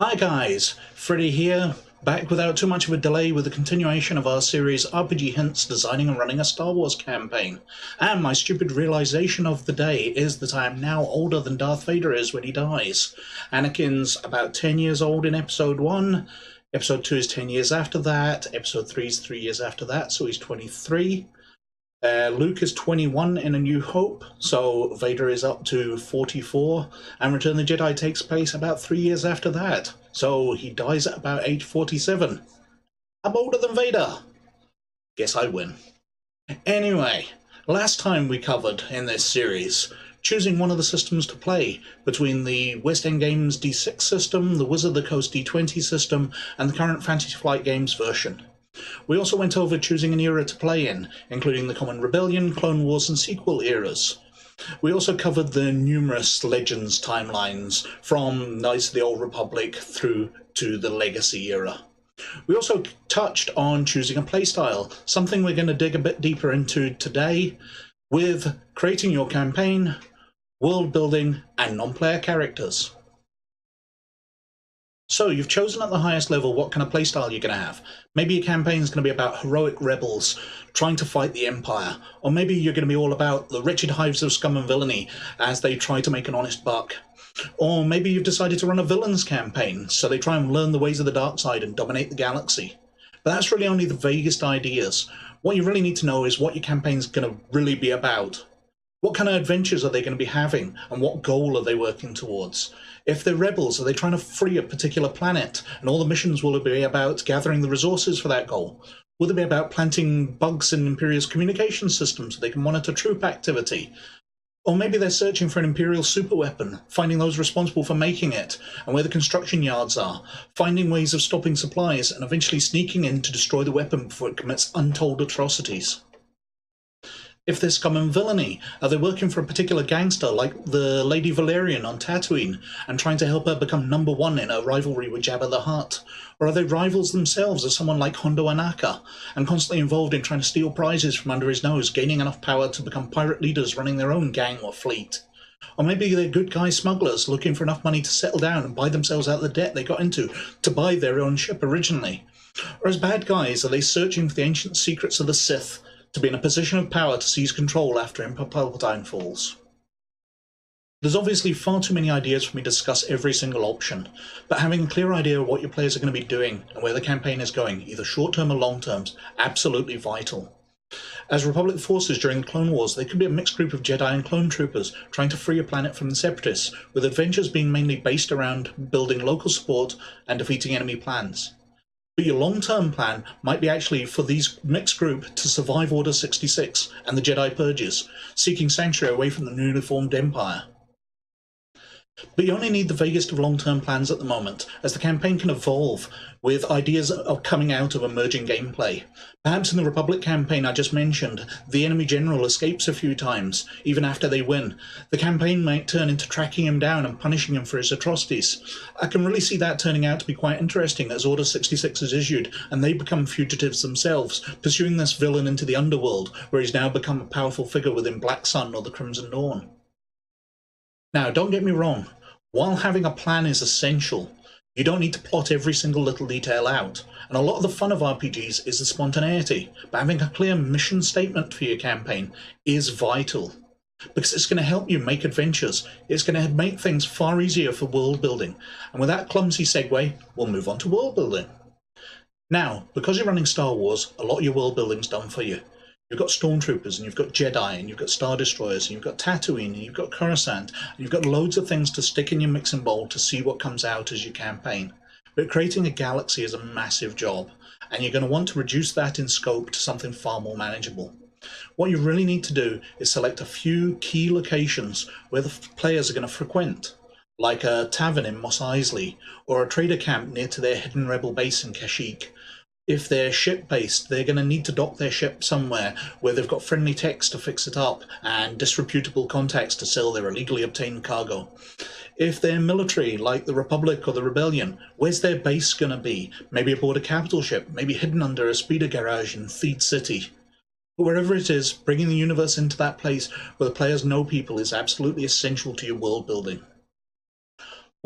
Hi guys, Freddy here, back without too much of a delay with the continuation of our series RPG Hints Designing and Running a Star Wars Campaign. And my stupid realization of the day is that I am now older than Darth Vader is when he dies. Anakin's about 10 years old in Episode 1, Episode 2 is 10 years after that, Episode 3 is 3 years after that, so he's 23. Luke is 21 in A New Hope, so Vader is up to 44, and Return of the Jedi takes place about 3 years after that, so he dies at about age 47. I'm older than Vader! Guess I win. Anyway, last time we covered in this series choosing one of the systems to play between the West End Games D6 system, the Wizard of the Coast D20 system, and the current Fantasy Flight Games version. We also went over choosing an era to play in, including the Common Rebellion, Clone Wars and sequel eras. We also covered the numerous Legends timelines, from Knights of the Old Republic through to the Legacy era. We also touched on choosing a playstyle, something we're going to dig a bit deeper into today, with creating your campaign, world building and non-player characters. So, you've chosen at the highest level what kind of playstyle you're going to have. Maybe your campaign is going to be about heroic rebels trying to fight the Empire, or maybe you're going to be all about the wretched hives of Scum and Villainy as they try to make an honest buck. Or maybe you've decided to run a villains campaign, so they try and learn the ways of the dark side and dominate the galaxy. But that's really only the vaguest ideas. What you really need to know is what your campaign's going to really be about. What kind of adventures are they going to be having, and what goal are they working towards? If they're rebels, are they trying to free a particular planet, and all the missions will be about gathering the resources for that goal? Will they be about planting bugs in Imperial's communication systems so they can monitor troop activity? Or maybe they're searching for an Imperial superweapon, finding those responsible for making it, and where the construction yards are, finding ways of stopping supplies, and eventually sneaking in to destroy the weapon before it commits untold atrocities. If they're Scum and Villainy, are they working for a particular gangster like the Lady Valerian on Tatooine and trying to help her become #1 in a rivalry with Jabba the Hutt? Or are they rivals themselves as someone like Hondo Anaka and constantly involved in trying to steal prizes from under his nose, gaining enough power to become pirate leaders running their own gang or fleet? Or maybe they're good guy smugglers looking for enough money to settle down and buy themselves out of the debt they got into to buy their own ship originally? Or as bad guys, are they searching for the ancient secrets of the Sith to be in a position of power to seize control after Emperor Palpatine falls? There's obviously far too many ideas for me to discuss every single option, but having a clear idea of what your players are going to be doing and where the campaign is going, either short-term or long-term, is absolutely vital. As Republic forces during the Clone Wars, they could be a mixed group of Jedi and clone troopers trying to free a planet from the Separatists, with adventures being mainly based around building local support and defeating enemy plans. But your long-term plan might be actually for these mixed group to survive Order 66 and the Jedi Purges, seeking sanctuary away from the newly formed Empire. But you only need the vaguest of long-term plans at the moment, as the campaign can evolve with ideas of coming out of emerging gameplay. Perhaps in the Republic campaign I just mentioned, the enemy general escapes a few times, even after they win. The campaign might turn into tracking him down and punishing him for his atrocities. I can really see that turning out to be quite interesting as Order 66 is issued, and they become fugitives themselves, pursuing this villain into the underworld, where he's now become a powerful figure within Black Sun or the Crimson Dawn. Now, don't get me wrong, while having a plan is essential, you don't need to plot every single little detail out, and a lot of the fun of RPGs is the spontaneity, but having a clear mission statement for your campaign is vital, because it's going to help you make adventures, it's going to make things far easier for world building, and with that clumsy segue, we'll move on to world building. Now, because you're running Star Wars, a lot of your world building's done for you. You've got Stormtroopers, and you've got Jedi, and you've got Star Destroyers, and you've got Tatooine, and you've got Coruscant, and you've got loads of things to stick in your mixing bowl to see what comes out as your campaign. But creating a galaxy is a massive job, and you're going to want to reduce that in scope to something far more manageable. What you really need to do is select a few key locations where the players are going to frequent, like a tavern in Mos Eisley, or a trader camp near to their hidden rebel base in Kashyyyk. If they're ship-based, they're going to need to dock their ship somewhere where they've got friendly techs to fix it up and disreputable contacts to sell their illegally obtained cargo. If they're military, like the Republic or the Rebellion, where's their base going to be? Maybe aboard a capital ship, maybe hidden under a speeder garage in Theed City. But wherever it is, bringing the universe into that place where the players know people is absolutely essential to your world building.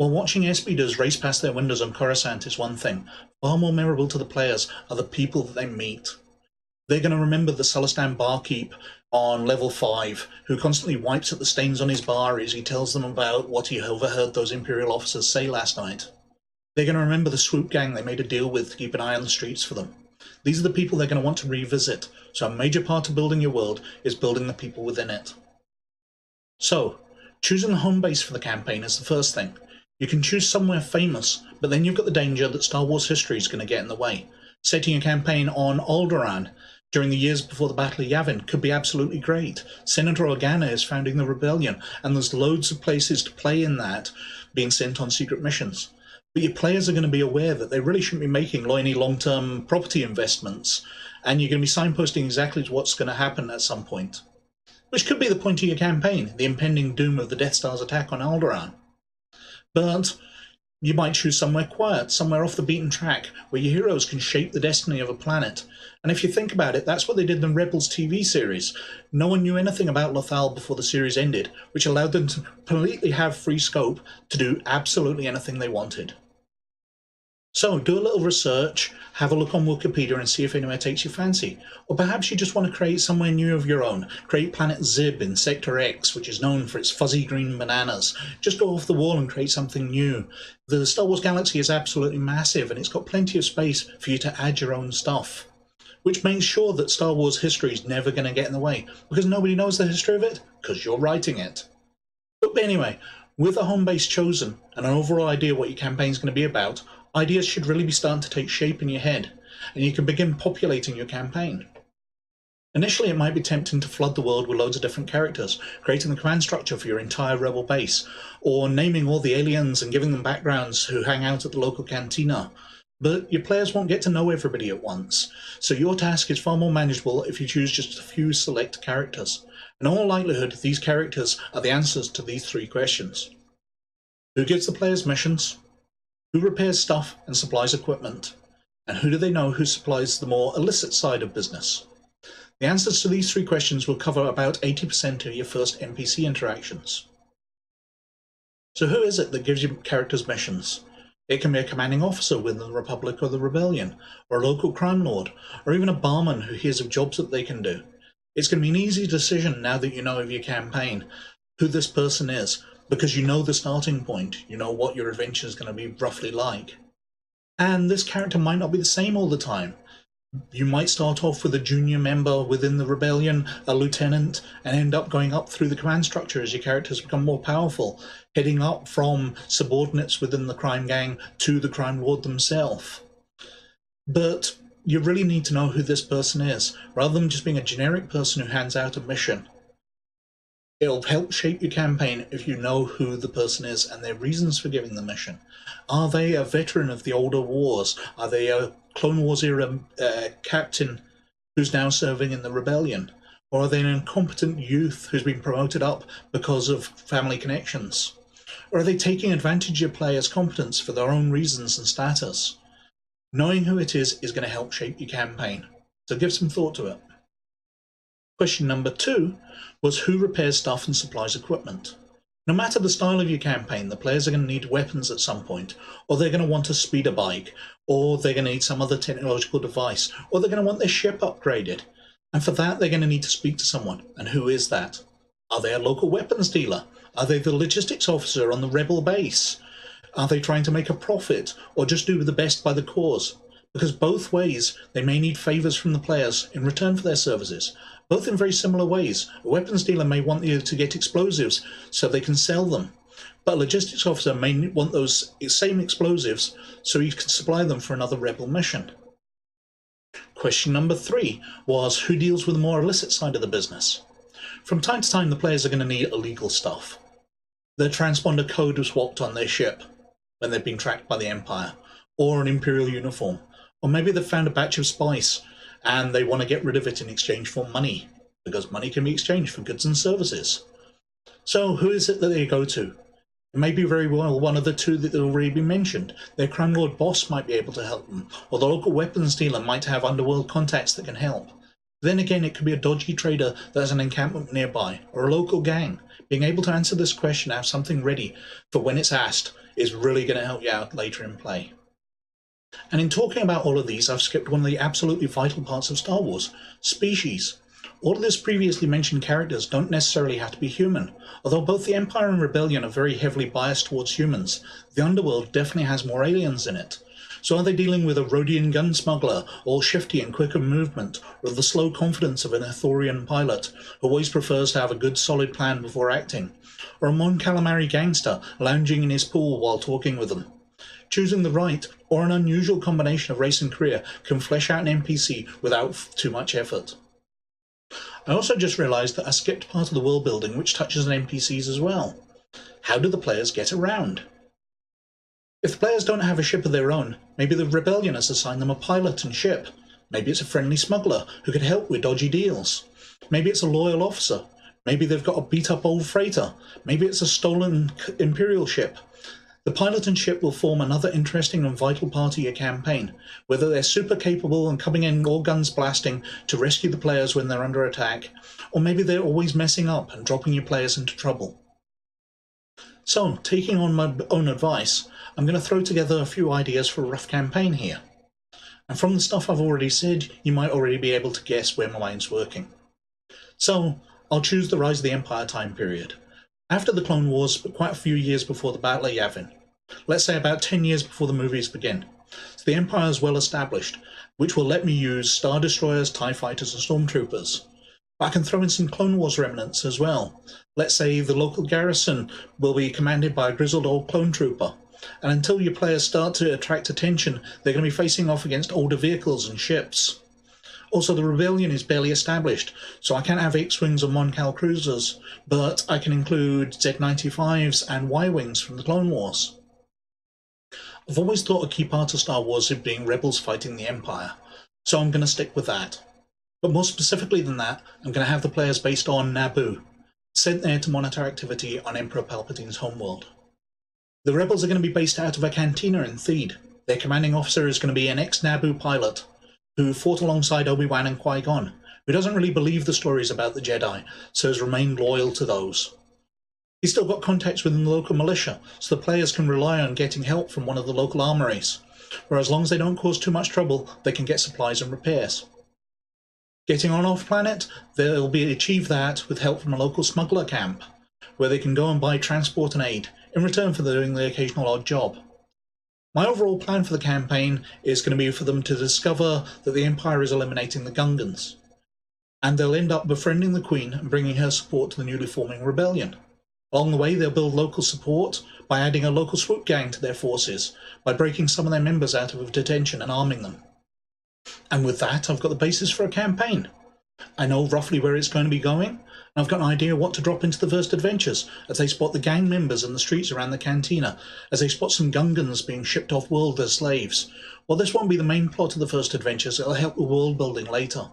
While watching speeders race past their windows on Coruscant is one thing, far more memorable to the players are the people that they meet. They're going to remember the Celestan barkeep on level 5, who constantly wipes at the stains on his bar as he tells them about what he overheard those Imperial officers say last night. They're going to remember the swoop gang they made a deal with to keep an eye on the streets for them. These are the people they're going to want to revisit, so a major part of building your world is building the people within it. So, choosing a home base for the campaign is the first thing. You can choose somewhere famous, but then you've got the danger that Star Wars history is going to get in the way. Setting a campaign on Alderaan during the years before the Battle of Yavin could be absolutely great. Senator Organa is founding the rebellion, and there's loads of places to play in that, being sent on secret missions. But your players are going to be aware that they really shouldn't be making any long-term property investments, and you're going to be signposting exactly what's going to happen at some point. Which could be the point of your campaign, the impending doom of the Death Star's attack on Alderaan. But you might choose somewhere quiet, somewhere off the beaten track, where your heroes can shape the destiny of a planet. And if you think about it, that's what they did in the Rebels TV series. No one knew anything about Lothal before the series ended, which allowed them to completely have free scope to do absolutely anything they wanted. So do a little research, have a look on Wikipedia and see if anywhere takes your fancy. Or perhaps you just want to create somewhere new of your own. Create Planet Zib in Sector X, which is known for its fuzzy green bananas. Just go off the wall and create something new. The Star Wars galaxy is absolutely massive and it's got plenty of space for you to add your own stuff. Which makes sure that Star Wars history is never going to get in the way, because nobody knows the history of it, because you're writing it. But anyway, with a home base chosen and an overall idea what your campaign is going to be about, ideas should really be starting to take shape in your head, and you can begin populating your campaign. Initially, it might be tempting to flood the world with loads of different characters, creating the command structure for your entire rebel base, or naming all the aliens and giving them backgrounds who hang out at the local cantina. But your players won't get to know everybody at once, so your task is far more manageable if you choose just a few select characters. In all likelihood, these characters are the answers to these 3 questions. Who gives the players missions? Who repairs stuff and supplies equipment? And who do they know who supplies the more illicit side of business? The answers to these 3 questions will cover about 80% of your first NPC interactions. So who is it that gives your characters missions? It can be a commanding officer within the Republic or the Rebellion, or a local crime lord, or even a barman who hears of jobs that they can do. It's going to be an easy decision now that you know of your campaign, who this person is, because you know the starting point, you know what your adventure is going to be roughly like. And this character might not be the same all the time. You might start off with a junior member within the rebellion, a lieutenant, and end up going up through the command structure as your characters become more powerful, heading up from subordinates within the crime gang to the crime lord themselves. But you really need to know who this person is, rather than just being a generic person who hands out a mission. It'll help shape your campaign if you know who the person is and their reasons for giving the mission. Are they a veteran of the older wars? Are they a Clone Wars era captain who's now serving in the rebellion? Or are they an incompetent youth who's been promoted up because of family connections? Or are they taking advantage of your player's competence for their own reasons and status? Knowing who it is going to help shape your campaign, so give some thought to it. Question number 2 was who repairs stuff and supplies equipment. No matter the style of your campaign, the players are going to need weapons at some point, or they're going to want a speeder bike, or they're going to need some other technological device, or they're going to want their ship upgraded. And for that, they're going to need to speak to someone. And who is that? Are they a local weapons dealer? Are they the logistics officer on the rebel base? Are they trying to make a profit, or just do the best by the cause? Because both ways, they may need favours from the players in return for their services, both in very similar ways. A weapons dealer may want you to get explosives so they can sell them, but a logistics officer may want those same explosives so he can supply them for another rebel mission. Question number 3 was who deals with the more illicit side of the business. From time to time, the players are going to need illegal stuff. Their transponder code was swapped on their ship when they've been tracked by the Empire, or an Imperial uniform, or maybe they've found a batch of spice and they want to get rid of it in exchange for money, because money can be exchanged for goods and services. So who is it that they go to? It may be very well one of the 2 that have already been mentioned. Their crime lord boss might be able to help them, or the local weapons dealer might have underworld contacts that can help. Then again, it could be a dodgy trader that has an encampment nearby, or a local gang. Being able to answer this question and have something ready for when it's asked is really going to help you out later in play. And in talking about all of these, I've skipped one of the absolutely vital parts of Star Wars: species. All of this previously mentioned characters don't necessarily have to be human. Although both the Empire and Rebellion are very heavily biased towards humans, the Underworld definitely has more aliens in it. So are they dealing with a Rhodian gun smuggler, all shifty and quick of movement, or the slow confidence of an Ithorian pilot, who always prefers to have a good solid plan before acting, or a Mon Calamari gangster lounging in his pool while talking with them? Choosing the right, or an unusual combination of race and career, can flesh out an NPC without too much effort. I also just realised that I skipped part of the world building which touches on NPCs as well. How do the players get around? If the players don't have a ship of their own, maybe the Rebellion has assigned them a pilot and ship. Maybe it's a friendly smuggler who could help with dodgy deals. Maybe it's a loyal officer. Maybe they've got a beat-up old freighter. Maybe it's a stolen Imperial ship. The pilot and ship will form another interesting and vital part of your campaign, whether they're super capable and coming in all guns blasting to rescue the players when they're under attack, or maybe they're always messing up and dropping your players into trouble. So, taking on my own advice, I'm going to throw together a few ideas for a rough campaign here. And from the stuff I've already said, you might already be able to guess where my mind's working. So, I'll choose the Rise of the Empire time period. After the Clone Wars, but quite a few years before the Battle of Yavin. Let's say about 10 years before the movies begin. So the Empire is well established, which will let me use Star Destroyers, TIE Fighters and Stormtroopers. But I can throw in some Clone Wars remnants as well. Let's say the local garrison will be commanded by a grizzled old clone trooper. And until your players start to attract attention, they're going to be facing off against older vehicles and ships. Also, the Rebellion is barely established, so I can't have X-Wings or Mon Cal cruisers, but I can include Z-95s and Y-Wings from the Clone Wars. I've always thought a key part of Star Wars is being rebels fighting the Empire, so I'm going to stick with that. But more specifically than that, I'm going to have the players based on Naboo, sent there to monitor activity on Emperor Palpatine's homeworld. The rebels are going to be based out of a cantina in Theed. Their commanding officer is going to be an ex-Naboo pilot, who fought alongside Obi-Wan and Qui-Gon, who doesn't really believe the stories about the Jedi, so has remained loyal to those. He's still got contacts within the local militia, so the players can rely on getting help from one of the local armories, where as long as they don't cause too much trouble, they can get supplies and repairs. Getting on off-planet, they'll achieve that with help from a local smuggler camp, where they can go and buy transport and aid, in return for doing the occasional odd job. My overall plan for the campaign is going to be for them to discover that the Empire is eliminating the Gungans, and they'll end up befriending the Queen and bringing her support to the newly forming rebellion. Along the way, they'll build local support by adding a local swoop gang to their forces, by breaking some of their members out of detention and arming them. And with that, I've got the basis for a campaign. I know roughly where it's going to be going, and I've got an idea what to drop into the first adventures as they spot the gang members in the streets around the cantina, as they spot some Gungans being shipped off-world as slaves. While this won't be the main plot of the first adventures, it'll help with world building later.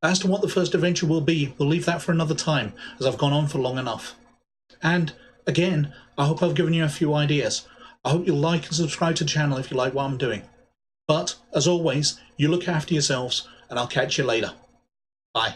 As to what the first adventure will be, we'll leave that for another time, as I've gone on for long enough. And, again, I hope I've given you a few ideas. I hope you'll like and subscribe to the channel if you like what I'm doing. But, as always, you look after yourselves, and I'll catch you later. Bye.